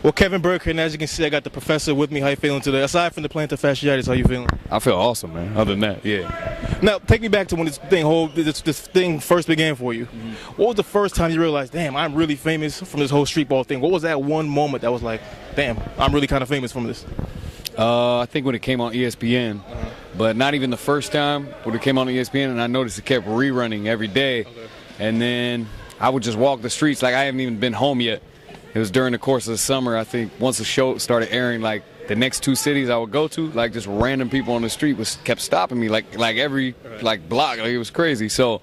Well, Kevin Burke, and as you can see, I got the professor with me. How you feeling today? Aside from the plantar fasciitis, how you feeling? I feel awesome, man. Other than that, yeah. Now, take me back to when this thing first began for you. What was the first time you realized, damn, I'm really famous from this whole street ball thing? What was that one moment that was like, damn, I'm really kind of famous from this? I think when it came on ESPN, but not even the first time when it came on ESPN, and I noticed it kept rerunning every day. Okay. And then I would just walk the streets like I haven't even been home yet. It was during the course of the summer. I think once the show started airing, like the next 2 cities I would go to, like just random people on the street kept stopping me, like every block. Like, it was crazy. So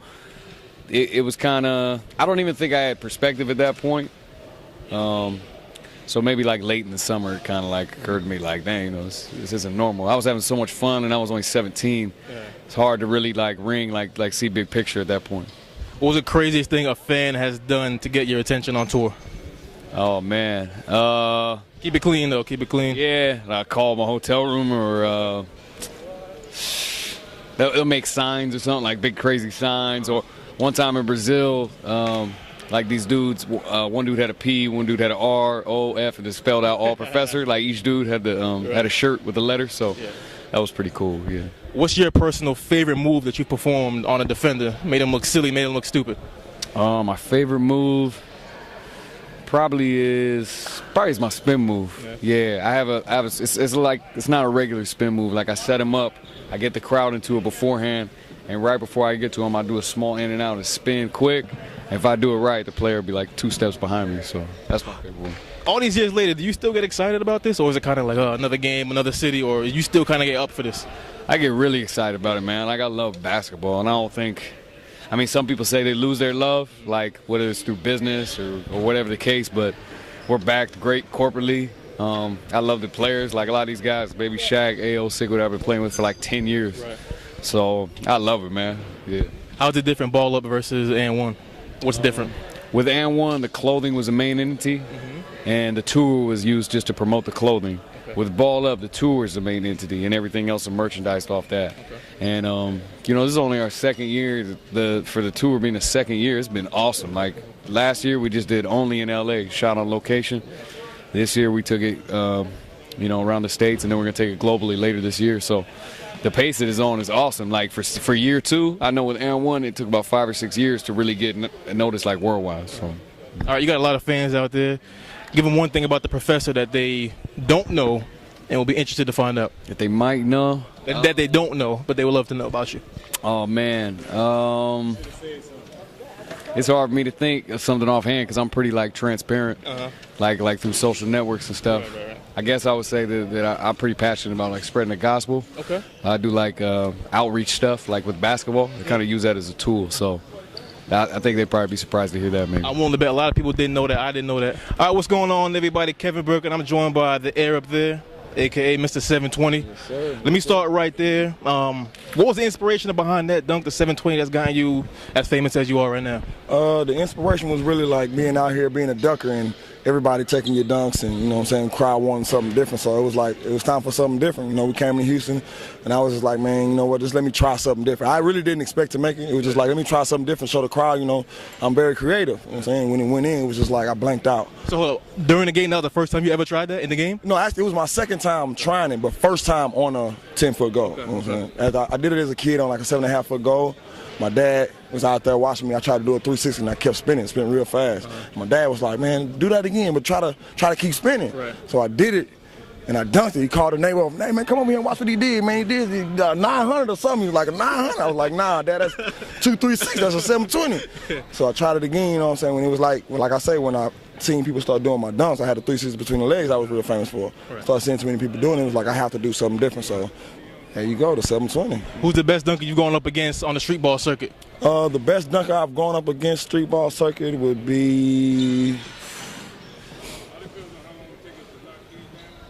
it was kind of, I don't even think I had perspective at that point. So maybe like late in the summer, it kind of like occurred to me, like, dang, this isn't normal. I was having so much fun, and I was only 17. Yeah. It's hard to really like ring, like see big picture at that point. What was the craziest thing a fan has done to get your attention on tour? Oh, man. Keep it clean, though. Keep it clean. Yeah. I call my hotel room, or they'll make signs or something, like big crazy signs. Or one time in Brazil, like these dudes, one dude had a P, one dude had an R, O, F, and it spelled out all professor. Like each dude had had a shirt with the letter, so that was pretty cool, yeah. What's your personal favorite move that you performed on a defender? Made him look silly, made him look stupid? My favorite move probably is my spin move. Yeah, I have a it's not a regular spin move. Like I set him up, I get the crowd into it beforehand, and right before I get to him, I do a small in and out and spin quick. And if I do it right, the player will be like 2 steps behind me. So that's my favorite move. All these years later, do you still get excited about this, or is it kind of like another game, another city, or you still kind of get up for this? I get really excited about it, man. Like, I love basketball, and I don't think, I mean, some people say they lose their love, like whether it's through business or whatever the case, but we're backed great corporately. I love the players. Like a lot of these guys, Baby Shaq, A.O. Sigwood, I've been playing with for like 10 years. Right. So I love it, man. Yeah. How's it different, ball up versus and one? What's different? With and one, the clothing was the main entity, and the tour was used just to promote the clothing. Okay. With ball up, the tour is the main entity, and everything else is merchandised off that. Okay. And you know, this is only our second year. For the tour being the second year, it's been awesome. Like last year, we just did only in LA, shot on location. This year, we took it, you know, around the states, and then we're gonna take it globally later this year. So the pace it is on is awesome. Like for year 2, I know with and one, it took about 5 or 6 years to really get noticed like worldwide. So. All right, you got a lot of fans out there. Give them one thing about the professor that they don't know and will be interested to find out. That they might know? That they don't know, but they would love to know about you. Oh, man. It's hard for me to think of something offhand because I'm pretty, like, transparent, like through social networks and stuff. Right. I guess I would say that I'm pretty passionate about, like, spreading the gospel. Okay. I do, like, outreach stuff, like with basketball. I kind of use that as a tool, so I think they'd probably be surprised to hear that, maybe. I'm willing to bet a lot of people didn't know that. I didn't know that. All right, what's going on, everybody? Kevin Burke, and I'm joined by the air up there, a.k.a. Mr. 720. Yes, sir. Let me start right there. What was the inspiration behind that dunk, the 720, that's gotten you as famous as you are right now? The inspiration was really like being out here, being a dunker, and everybody taking your dunks, and, you know what I'm saying, crowd wanting something different. So it was like, it was time for something different. You know, we came to Houston, and I was just like, man, you know what, just let me try something different. I really didn't expect to make it. It was just like, let me try something different, show the crowd, you know, I'm very creative. You know what I'm saying? When it went in, it was just like I blanked out. So during the game, that was the first time you ever tried that in the game? No, actually, it was my second time trying it, but first time on a 10-foot goal. Okay. You know what I'm saying? As I did it as a kid on like a 7.5-foot goal. My dad was out there watching me. I tried to do a 360 and I kept spinning real fast. My dad was like, man, do that again, but try to keep spinning. Right. So I did it, and I dunked it. He called the neighbor up, hey, man, come over here and watch what he did, man. He did 900 or something. He was like, a 900? I was like, nah, Dad, that's 236, that's a 720. So I tried it again, you know what I'm saying? When it was like I say, when I seen people start doing my dunks, I had a 360 between the legs I was real famous for. Right. Started seeing too many people doing it. It was like, I have to do something different. So there you go, the 720. Who's the best dunker you've gone up against on the street ball circuit? The best dunker I've gone up against street ball circuit would be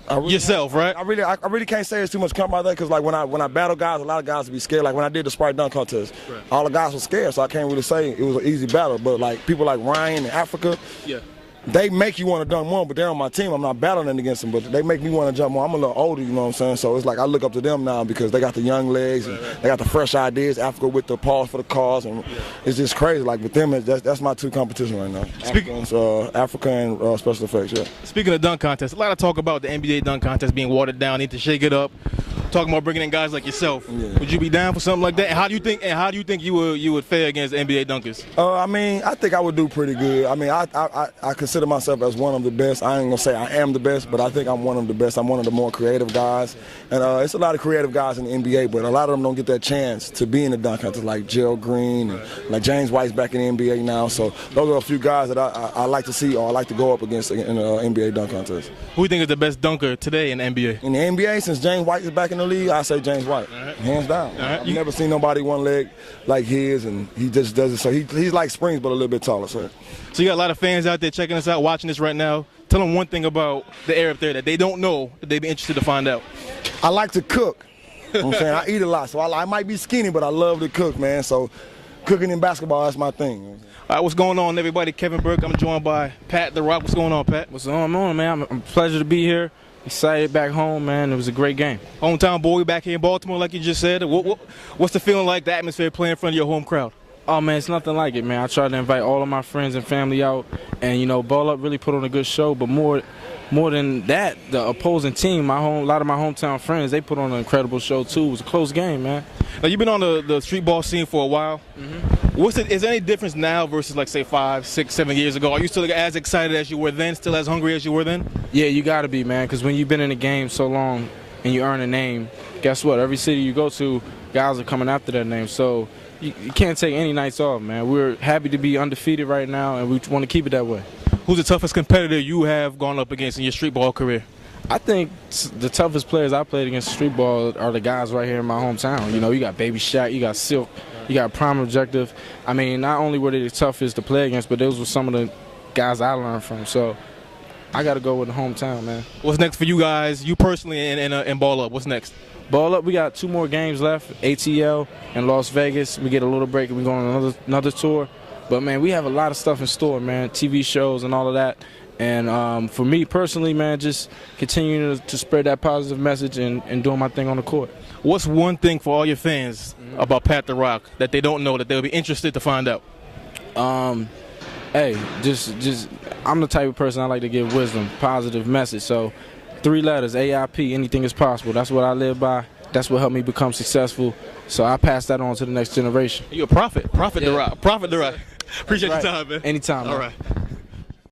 yourself, right? I really can't say it's too much come by that because like when I battle guys, a lot of guys would be scared. Like when I did the Sprite dunk contest, all the guys were scared, so I can't really say it was an easy battle. But like people like Ryan in Africa, they make you want to dunk more, but they're on my team. I'm not battling against them, but they make me want to jump more. I'm a little older, you know what I'm saying? So it's like I look up to them now because they got the young legs and they got the fresh ideas. Africa with the pause for the cause, and it's just crazy. Like with them, that's my two competition right now. Africa and special effects. Yeah. Speaking of dunk contests, a lot of talk about the NBA dunk contest being watered down. Need to shake it up. Talking about bringing in guys like yourself. Yeah. Would you be down for something like that? And how do you think you would fare against NBA dunkers? I mean, I think I would do pretty good. I mean, I consider myself as one of the best. I ain't gonna say I am the best, but I think I'm one of the best. I'm one of the more creative guys, and it's a lot of creative guys in the NBA, but a lot of them don't get that chance to be in the dunk contest, like Gerald Green and like James White's back in the NBA now. So those are a few guys that I like to see or I like to go up against in the NBA dunk contest. Who do you think is the best dunker today in the NBA? In the NBA, since James White is back in the league, I say James White, hands down. I've never seen nobody one leg like his, and he just does it. So he's like Springs, but a little bit taller. So you got a lot of fans out there checking us out, watching this right now. Tell them one thing about the Arab there that they don't know that they'd be interested to find out. I like to cook. You know what I'm saying? I eat a lot, so I might be skinny, but I love to cook, man. So cooking and basketball, that's my thing. All right, what's going on, everybody? Kevin Burke. I'm joined by Pat The Rock. What's going on, Pat? What's going on, man? I'm a pleasure to be here. Excited back home, man. It was a great game. Hometown boy back here in Baltimore, like you just said. What's the feeling like, the atmosphere playing in front of your home crowd? Oh, man, it's nothing like it, man. I try to invite all of my friends and family out, and, you know, Ball Up really put on a good show. But more than that, the opposing team, a lot of my hometown friends, they put on an incredible show, too. It was a close game, man. Now, you've been on the street ball scene for a while. Is there any difference now versus, like, say, 5, 6, 7 years ago? Are you still as excited as you were then, still as hungry as you were then? Yeah, you got to be, man, because when you've been in the game so long and you earn a name, guess what? Every city you go to, guys are coming after that name. So you can't take any nights off, man. We're happy to be undefeated right now, and we want to keep it that way. Who's the toughest competitor you have gone up against in your street ball career? I think the toughest players I played against street ball are the guys right here in my hometown. You know, you got Baby Shaq, you got Silk, you got Prime Objective. I mean, not only were they the toughest to play against, but those were some of the guys I learned from. So I got to go with the hometown, man. What's next for you guys, you personally, and Ball Up? What's next? Ball Up, we got 2 more games left, ATL and Las Vegas. We get a little break and we go on another tour. But, man, we have a lot of stuff in store, man, TV shows and all of that. And for me personally, man, just continuing to spread that positive message and doing my thing on the court. What's one thing for all your fans about Pat The Rock that they don't know that they'll be interested to find out? Hey, just I'm the type of person I like to give wisdom, positive message. So 3 letters, AIP, anything is possible. That's what I live by. That's what helped me become successful. So I pass that on to the next generation. You're a prophet. The Rock. Appreciate your time, man. Anytime, man. All right.